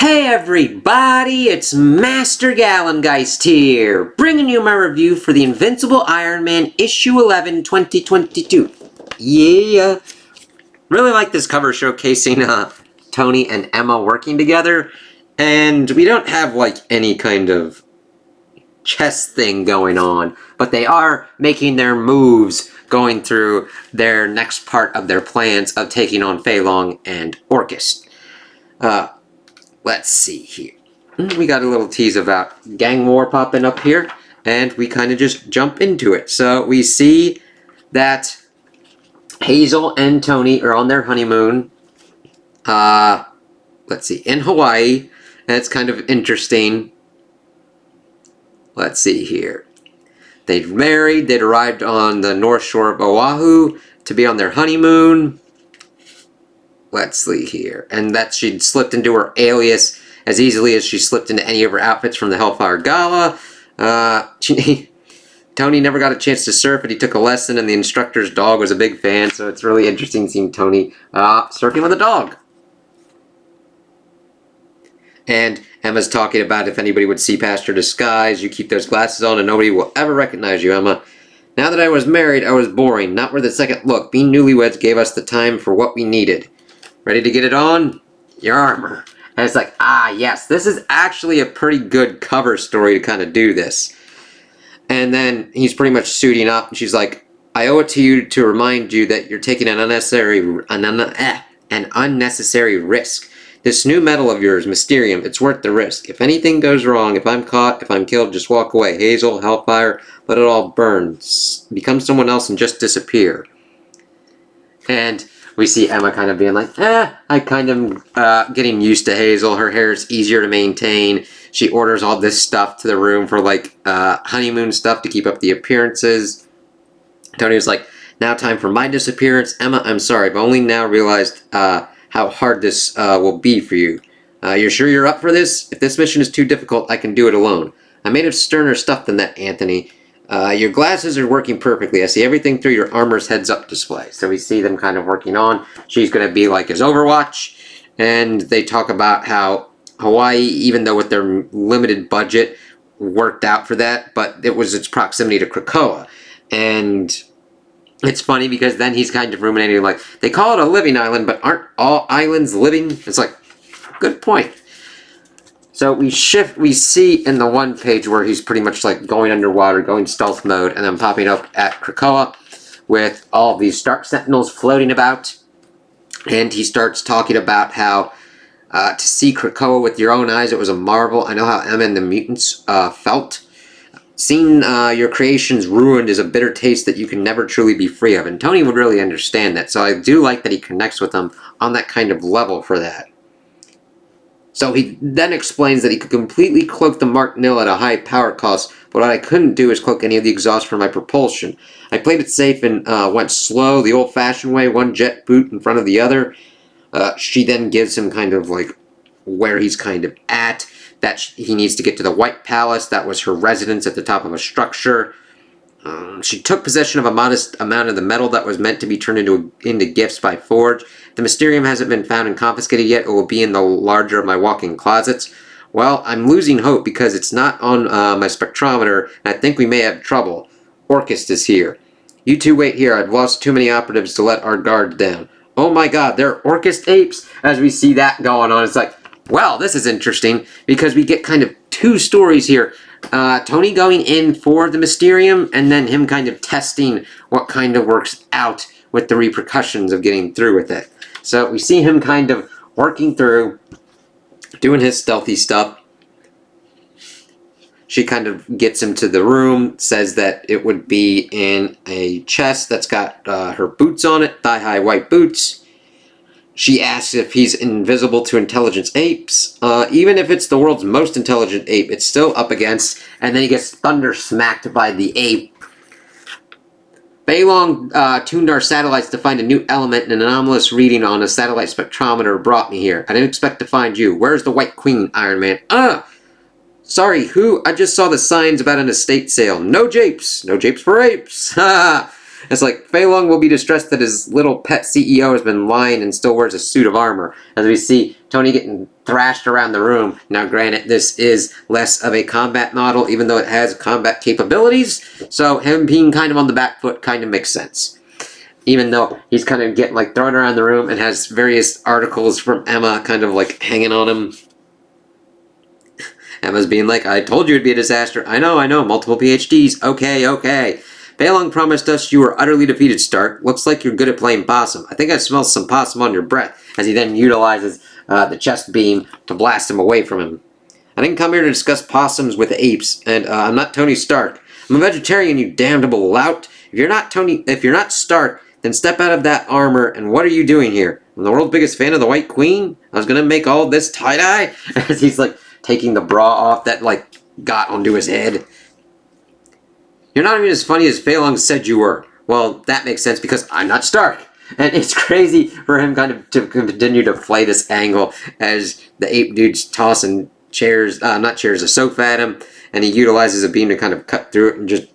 Hey everybody, it's Master Gallengeist here, bringing you my review for the Invincible Iron Man issue 11, 2022. Yeah! Really like this cover showcasing Tony and Emma working together, and we don't have like any kind of chess thing going on, but they are making their moves going through their next part of their plans of taking on Fei Long and Orcus. Let's see here. We got a little tease about gang war popping up here, and we kind of just jump into it. So we see that Hazel and Tony are on their honeymoon. Let's see, in Hawaii, and it's kind of interesting. Let's see here. They'd married, they'd arrived on the north shore of Oahu to be on their honeymoon. Let's see here. And that she'd slipped into her alias as easily as she slipped into any of her outfits from the Hellfire Gala. Tony never got a chance to surf, but he took a lesson, and the instructor's dog was a big fan, so it's really interesting seeing Tony surfing with a dog. And Emma's talking about if anybody would see past your disguise, you keep those glasses on and nobody will ever recognize you, Emma. Now that I was married, I was boring, not worth a second look. Being newlyweds gave us the time for what we needed. Ready to get it on? Your armor. And it's like, yes, this is actually a pretty good cover story to kind of do this. And then he's pretty much suiting up, and she's like, I owe it to you to remind you that you're taking an unnecessary risk. This new medal of yours, Mysterium, it's worth the risk. If anything goes wrong, if I'm caught, if I'm killed, just walk away. Hazel, Hellfire, let it all burn. Become someone else and just disappear. And we see Emma kind of being like, I kind of getting used to Hazel. Her hair is easier to maintain. She orders all this stuff to the room for like honeymoon stuff to keep up the appearances. Tony was like, now time for my disappearance. Emma, I'm sorry. I've only now realized how hard this will be for you. You're sure you're up for this? If this mission is too difficult, I can do it alone. I'm made of sterner stuff than that, Anthony. Your glasses are working perfectly. I see everything through your armor's heads-up display. So we see them kind of working on. She's going to be like his Overwatch. And they talk about how Hawaii, even though with their limited budget, worked out for that. But it was its proximity to Krakoa. And it's funny because then he's kind of ruminating like, they call it a living island, but aren't all islands living? It's like, good point. So we see in the one page where he's pretty much like going underwater, going stealth mode, and then popping up at Krakoa with all these Stark Sentinels floating about. And he starts talking about how to see Krakoa with your own eyes, it was a marvel. I know how Emma and the mutants felt. Seeing your creations ruined is a bitter taste that you can never truly be free of. And Tony would really understand that. So I do like that he connects with them on that kind of level for that. So he then explains that he could completely cloak the Mark Nil at a high power cost, but what I couldn't do is cloak any of the exhaust for my propulsion. I played it safe and went slow, the old-fashioned way, one jet boot in front of the other. She then gives him kind of like where he's kind of at, that he needs to get to the White Palace. That was her residence at the top of a structure. She took possession of a modest amount of the metal that was meant to be turned into gifts by Forge. The Mysterium hasn't been found and confiscated yet. It will be in the larger of my walk-in closets. Well, I'm losing hope because it's not on my spectrometer, and I think we may have trouble. Orcus is here. You two wait here. I've lost too many operatives to let our guard down. Oh my god, they're Orcus apes? As we see that going on, it's like, well, this is interesting, because we get kind of two stories here. Tony going in for the Mysterium, and then him kind of testing what kind of works out with the repercussions of getting through with it. So we see him kind of working through, doing his stealthy stuff. She kind of gets him to the room, says that it would be in a chest that's got her boots on it, thigh-high white boots. She asks if he's invisible to intelligence apes. Even if it's the world's most intelligent ape, it's still up against, and then he gets thunder smacked by the ape. Fei Long tuned our satellites to find a new element, and an anomalous reading on a satellite spectrometer brought me here. I didn't expect to find you. Where's the White Queen, Iron Man? Sorry, who? I just saw the signs about an estate sale. No japes. No japes for apes. It's like, Fei Long will be distressed that his little pet CEO has been lying and still wears a suit of armor. As we see Tony getting thrashed around the room. Now, granted, this is less of a combat model, even though it has combat capabilities. So him being kind of on the back foot kind of makes sense. Even though he's kind of getting like thrown around the room and has various articles from Emma kind of like hanging on him. Emma's being like, I told you it'd be a disaster. I know, multiple PhDs. Okay. Fei Long promised us you were utterly defeated, Stark. Looks like you're good at playing possum. I think I smell some possum on your breath, as he then utilizes the chest beam to blast him away from him. I didn't come here to discuss possums with apes, and I'm not Tony Stark. I'm a vegetarian, you damnable lout. If you're not Stark, then step out of that armor, and what are you doing here? I'm the world's biggest fan of the White Queen? I was gonna make all this tie-dye? As he's like taking the bra off that like got onto his head. You're not even as funny as Fei Long said you were. Well, that makes sense because I'm not Stark. And it's crazy for him kind of to continue to play this angle as the ape dude's tossing chairs, not chairs, a sofa at him, and he utilizes a beam to kind of cut through it and just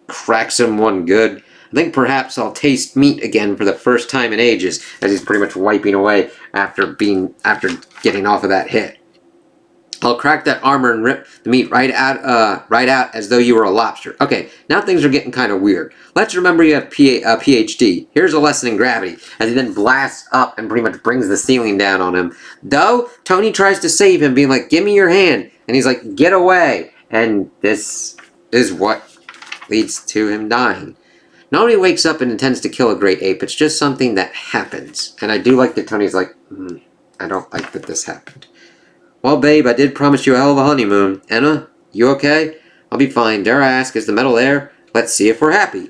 cracks him one good. I think perhaps I'll taste meat again for the first time in ages, as he's pretty much wiping away after getting off of that hit. I'll crack that armor and rip the meat right out as though you were a lobster. Okay, now things are getting kind of weird. Let's remember you have a PhD. Here's a lesson in gravity, as he then blasts up and pretty much brings the ceiling down on him. Though, Tony tries to save him, being like, give me your hand. And he's like, get away. And this is what leads to him dying. Nobody wakes up and intends to kill a great ape. It's just something that happens. And I do like that Tony's like, I don't like that this happened. Well, babe, I did promise you a hell of a honeymoon. Emma, you okay? I'll be fine. Dare I ask, is the metal there? Let's see if we're happy.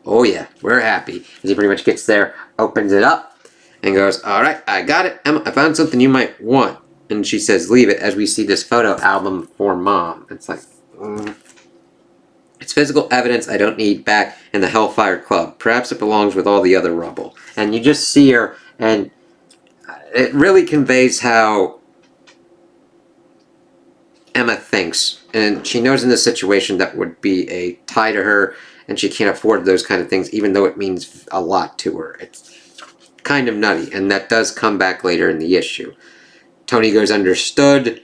Oh yeah, we're happy. As he pretty much gets there, opens it up, and goes, alright, I got it. Emma, I found something you might want. And she says, leave it, as we see this photo album for Mom. It's like, It's physical evidence I don't need back in the Hellfire Club. Perhaps it belongs with all the other rubble. And you just see her, and it really conveys how Emma thinks, and she knows in this situation that would be a tie to her, and she can't afford those kind of things, even though it means a lot to her. It's kind of nutty, and that does come back later in the issue. Tony goes, understood.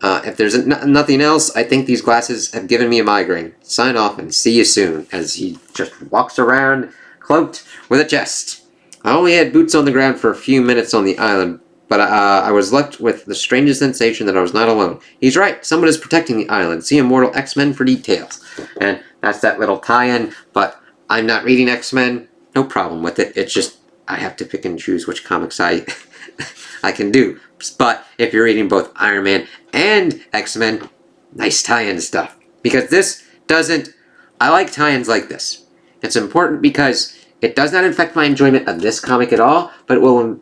If there's nothing else, I think these glasses have given me a migraine. Sign off and see you soon, as he just walks around, cloaked with a chest. I only had boots on the ground for a few minutes on the island, but I was left with the strangest sensation that I was not alone. He's right, someone is protecting the island. See Immortal X-Men for details. And that's that little tie-in, but I'm not reading X-Men. No problem with it. It's just, I have to pick and choose which comics I can do. But if you're reading both Iron Man and X-Men, nice tie-in stuff. Because this doesn't, I like tie-ins like this. It's important because it does not affect my enjoyment of this comic at all, but it will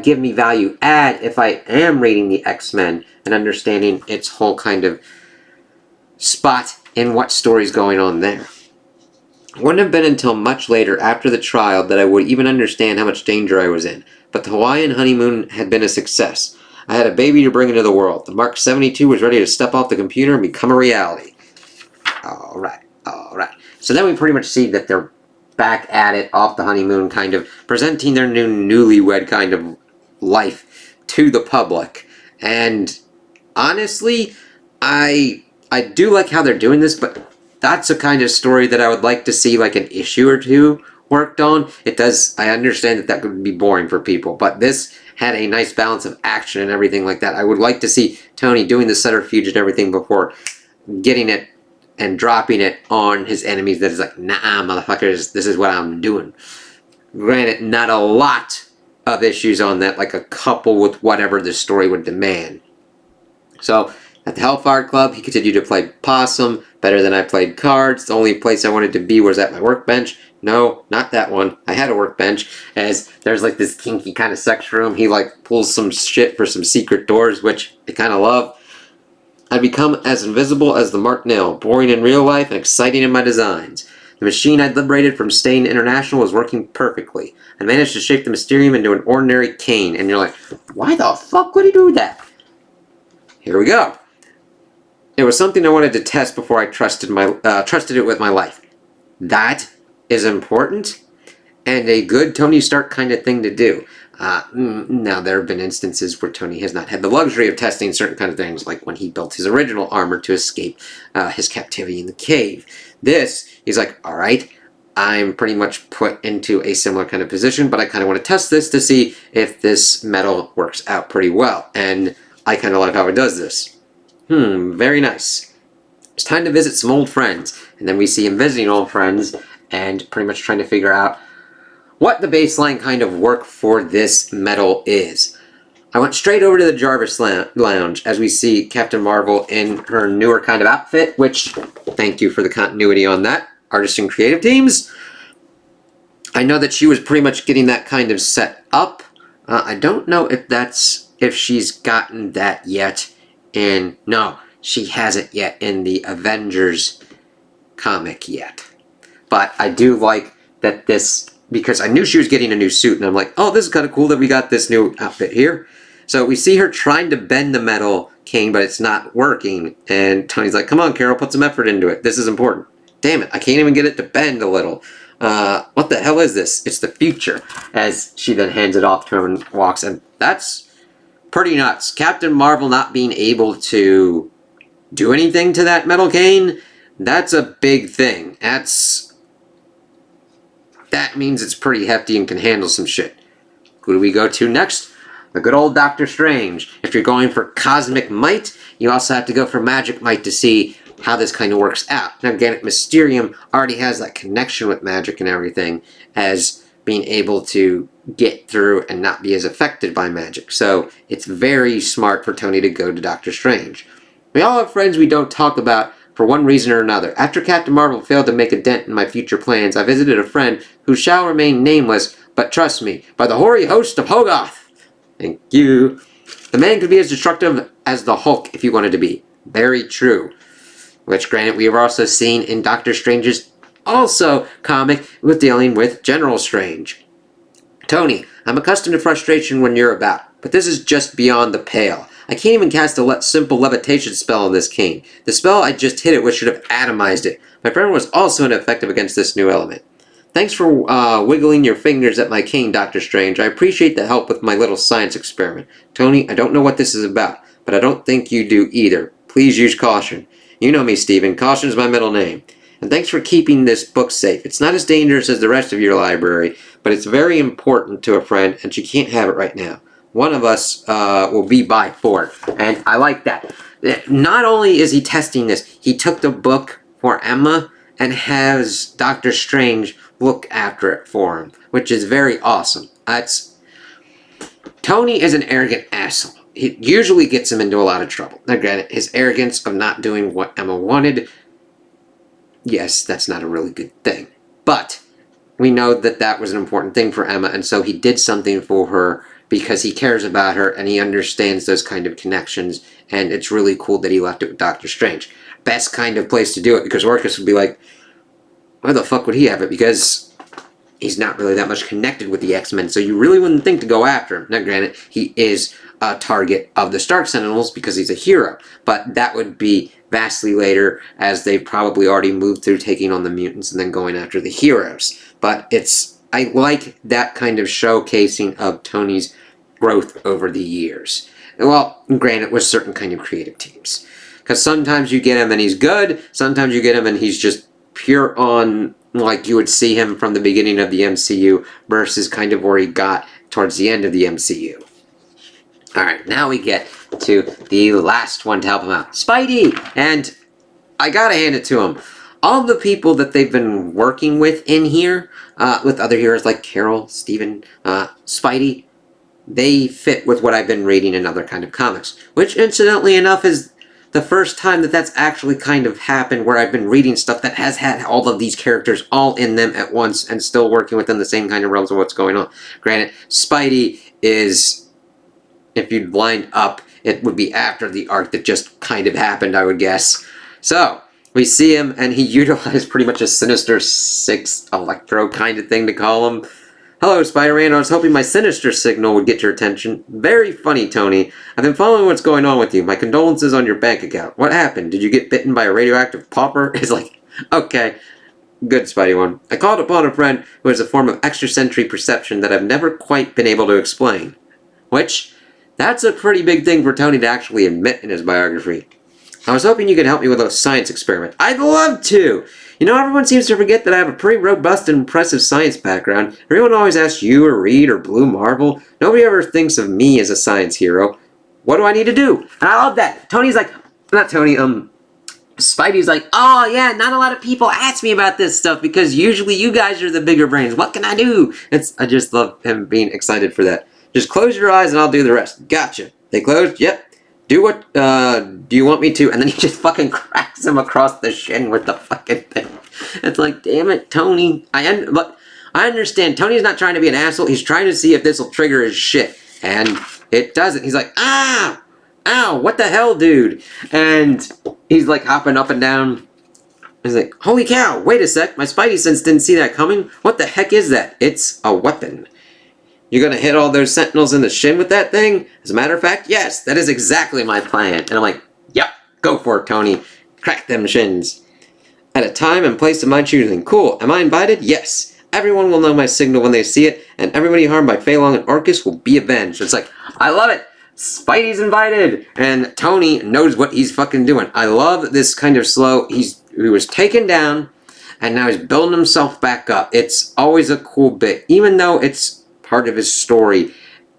give me value add if I am reading the X-Men and understanding its whole kind of spot in what story's going on there. It wouldn't have been until much later after the trial that I would even understand how much danger I was in, but the Hawaiian honeymoon had been a success. I had a baby to bring into the world. The Mark 72 was ready to step off the computer and become a reality. Alright. So then we pretty much see that they're back at it, off the honeymoon, kind of presenting their newlywed kind of life to the public. And honestly, I do like how they're doing this, but that's a kind of story that I would like to see like an issue or two worked on. It does, I understand that could be boring for people, but this had a nice balance of action and everything like that. I would like to see Tony doing the subterfuge and everything before getting it and dropping it on his enemies that is like, nah, motherfuckers, this is what I'm doing. Granted, not a lot of issues on that, like a couple with whatever the story would demand. So, at the Hellfire Club, he continued to play possum, better than I played cards. The only place I wanted to be was at my workbench. No, not that one. I had a workbench, as there's like this kinky kind of sex room. He like pulls some shit for some secret doors, which I kind of love. I'd become as invisible as the Martinelle, boring in real life and exciting in my designs. The machine I'd liberated from Stain International was working perfectly. I managed to shape the Mysterium into an ordinary cane, and you're like, why the fuck would he do that? Here we go. It was something I wanted to test before I trusted it with my life. That is important and a good Tony Stark kind of thing to do. Now, there have been instances where Tony has not had the luxury of testing certain kind of things, like when he built his original armor to escape his captivity in the cave. This, he's like, all right, I'm pretty much put into a similar kind of position, but I kind of want to test this to see if this metal works out pretty well. And I kind of like how it does this. Very nice. It's time to visit some old friends. And then we see him visiting old friends and pretty much trying to figure out what the baseline kind of work for this metal is. I went straight over to the Jarvis Lounge as we see Captain Marvel in her newer kind of outfit, which, thank you for the continuity on that, artists and creative teams. I know that she was pretty much getting that kind of set up. I don't know if she's gotten that yet no, she hasn't yet in the Avengers comic yet. But I do like that this, because I knew she was getting a new suit, and I'm like, oh, this is kind of cool that we got this new outfit here. So we see her trying to bend the metal cane, but it's not working. And Tony's like, come on, Carol, put some effort into it. This is important. Damn it, I can't even get it to bend a little. What the hell is this? It's the future. As she then hands it off to him and walks, and that's pretty nuts. Captain Marvel not being able to do anything to that metal cane, that's a big thing. That means it's pretty hefty and can handle some shit. Who do we go to next? The good old Doctor Strange. If you're going for cosmic might, you also have to go for magic might to see how this kind of works out. Now again, Mysterium already has that connection with magic and everything as being able to get through and not be as affected by magic. So it's very smart for Tony to go to Doctor Strange. We all have friends we don't talk about for one reason or another. After Captain Marvel failed to make a dent in my future plans, I visited a friend who shall remain nameless, but trust me, by the hoary host of Hogarth. Thank you. The man could be as destructive as the Hulk if he wanted to be. Very true. Which, granted, we have also seen in Doctor Strange's also comic with dealing with General Strange. Tony, I'm accustomed to frustration when you're about, but this is just beyond the pale. I can't even cast a simple levitation spell on this cane. The spell I just hit it with should have atomized it. My friend was also ineffective against this new element. Thanks for wiggling your fingers at my cane, Doctor Strange. I appreciate the help with my little science experiment. Tony, I don't know what this is about, but I don't think you do either. Please use caution. You know me, Stephen. Caution is my middle name. And thanks for keeping this book safe. It's not as dangerous as the rest of your library, but it's very important to a friend, and she can't have it right now. One of us will be by for it. And I like that. Not only is he testing this, he took the book for Emma and has Doctor Strange look after it for him, which is very awesome. Tony is an arrogant asshole. It usually gets him into a lot of trouble. Now granted, his arrogance of not doing what Emma wanted, yes, that's not a really good thing. But we know that that was an important thing for Emma, and so he did something for her because he cares about her and he understands those kind of connections, and it's really cool that he left it with Doctor Strange. Best kind of place to do it, because Orcus would be like, why the fuck would he have it? Because he's not really that much connected with the X-Men, so you really wouldn't think to go after him. Now granted, he is a target of the Stark Sentinels because he's a hero, but that would be vastly later, as they've probably already moved through taking on the mutants and then going after the heroes. But I like that kind of showcasing of Tony's growth over the years. Well, granted, with certain kind of creative teams. Because sometimes you get him and he's good, sometimes you get him and he's just pure on, like you would see him from the beginning of the MCU versus kind of where he got towards the end of the MCU. Alright, now we get to the last one to help him out. Spidey! And I gotta hand it to him. All the people that they've been working with in here, with other heroes like Carol, Steven, Spidey, they fit with what I've been reading in other kind of comics. Which, incidentally enough, is the first time that that's actually kind of happened, where I've been reading stuff that has had all of these characters all in them at once and still working within the same kind of realms of what's going on. Granted, Spidey is, if you'd lined up, it would be after the arc that just kind of happened, I would guess. So, we see him, and he utilized pretty much a Sinister Six Electro kind of thing to call him. Hello, Spider-Man. I was hoping my Sinister signal would get your attention. Very funny, Tony. I've been following what's going on with you. My condolences on your bank account. What happened? Did you get bitten by a radioactive pauper? It's like, okay. good Spidey one. I called upon a friend who has a form of extrasensory perception that I've never quite been able to explain. Which, that's a pretty big thing for Tony to actually admit in his biography. I was hoping you could help me with a science experiment. I'd love to! You know, everyone seems to forget that I have a pretty robust and impressive science background. Everyone always asks you or Reed or Blue Marvel. Nobody ever thinks of me as a science hero. What do I need to do? And I love that. Tony's like, not Tony, Spidey's like, oh yeah, not a lot of people ask me about this stuff because usually you guys are the bigger brains. What can I do? I just love him being excited for that. Just close your eyes and I'll do the rest. Gotcha. They closed? Yep. Do what, do you want me to? And then he just fucking cracks him across the shin with the fucking thing. It's like, damn it, Tony. But I understand. Tony's not trying to be an asshole. He's trying to see if this will trigger his shit. And it doesn't. He's like, ah! Ow, what the hell, dude? And he's like hopping up and down. He's like, holy cow, wait a sec. My Spidey sense didn't see that coming. What the heck is that? It's a weapon. You're gonna hit all those Sentinels in the shin with that thing? As a matter of fact, yes, that is exactly my plan. And I'm like, yep, go for it, Tony. Crack them shins. At a time and place of my choosing. Cool, am I invited? Yes. Everyone will know my signal when they see it, and everybody harmed by Fei Long and Orcus will be avenged. It's like, I love it. Spidey's invited, and Tony knows what he's fucking doing. I love this kind of slow. He was taken down, and now he's building himself back up. It's always a cool bit, even though it's part of his story.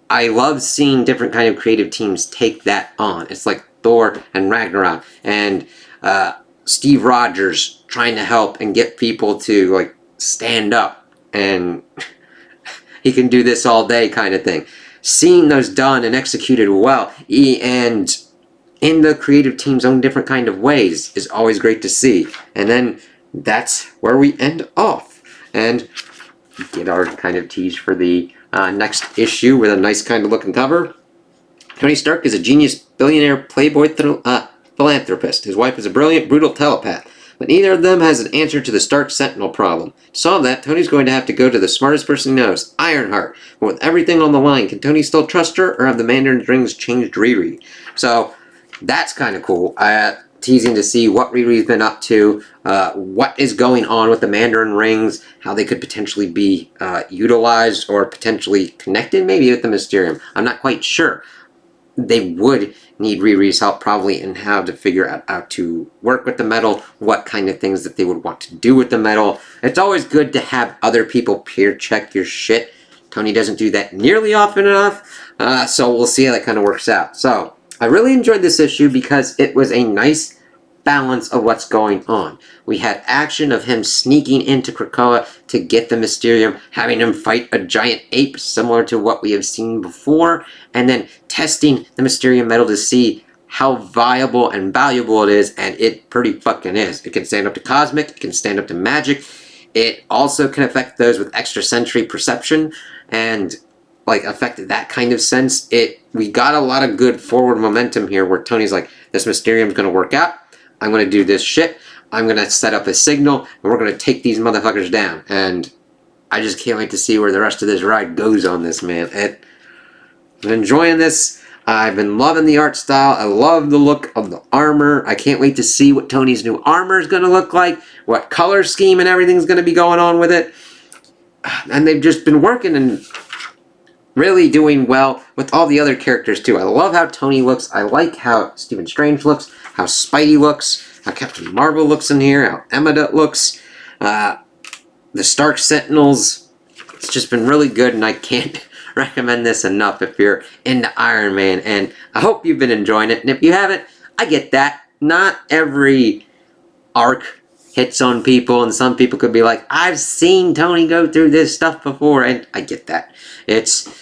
I love seeing different kind of creative teams take that on. It's like Thor and Ragnarok, and Steve Rogers trying to help and get people to like stand up, and he can do this all day kind of thing. Seeing those done and executed well, and in the creative team's own different kind of ways, is always great to see. And then that's where we end off, and get our kind of tease for the next issue with a nice kind of looking cover. Tony Stark is a genius billionaire playboy philanthropist. His wife is a brilliant, brutal telepath. But neither of them has an answer to the Stark Sentinel problem. To solve that, Tony's going to have to go to the smartest person he knows, Ironheart. But with everything on the line, can Tony still trust her, or have the Mandarin's rings changed Riri? So, that's kind of cool. Teasing to see what Riri's been up to, what is going on with the Mandarin rings, how they could potentially be utilized or potentially connected maybe with the Mysterium. I'm not quite sure. They would need Riri's help probably in how to figure out how to work with the metal, what kind of things that they would want to do with the metal. It's always good to have other people peer check your shit. Tony doesn't do that nearly often enough, so we'll see how that kind of works out. So, I really enjoyed this issue because it was a nice balance of what's going on. We had action of him sneaking into Krakoa to get the Mysterium, having him fight a giant ape similar to what we have seen before, and then testing the Mysterium metal to see how viable and valuable it is, and it pretty fucking is. It can stand up to Cosmic, it can stand up to Magic, it also can affect those with extrasensory perception, and like affect that kind of sense. We got a lot of good forward momentum here where Tony's like, this Mysterium's gonna work out, I'm going to do this shit, I'm going to set up a signal, and we're going to take these motherfuckers down. And I just can't wait to see where the rest of this ride goes on this, man. I'm enjoying this. I've been loving the art style. I love the look of the armor. I can't wait to see what Tony's new armor is going to look like, what color scheme and everything's going to be going on with it. And they've just been working and really doing well with all the other characters too. I love how Tony looks. I like how Stephen Strange looks, how Spidey looks, how Captain Marvel looks in here, how Emma looks, the Stark Sentinels. It's just been really good, and I can't recommend this enough if you're into Iron Man, and I hope you've been enjoying it. And if you haven't, I get that. Not every arc hits on people, and some people could be like, I've seen Tony go through this stuff before, and I get that. It's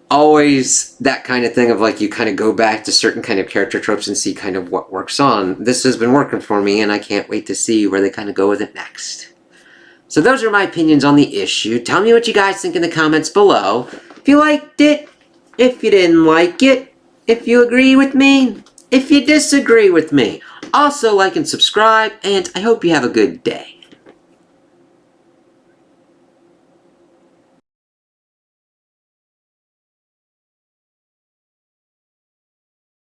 always that kind of thing of like you kind of go back to certain kind of character tropes and see kind of what works on. This has been working for me, and I can't wait to see where they kind of go with it next. So those are my opinions on the issue. Tell me what you guys think in the comments below. If you liked it, if you didn't like it, if you agree with me, if you disagree with me. Also like and subscribe, and I hope you have a good day.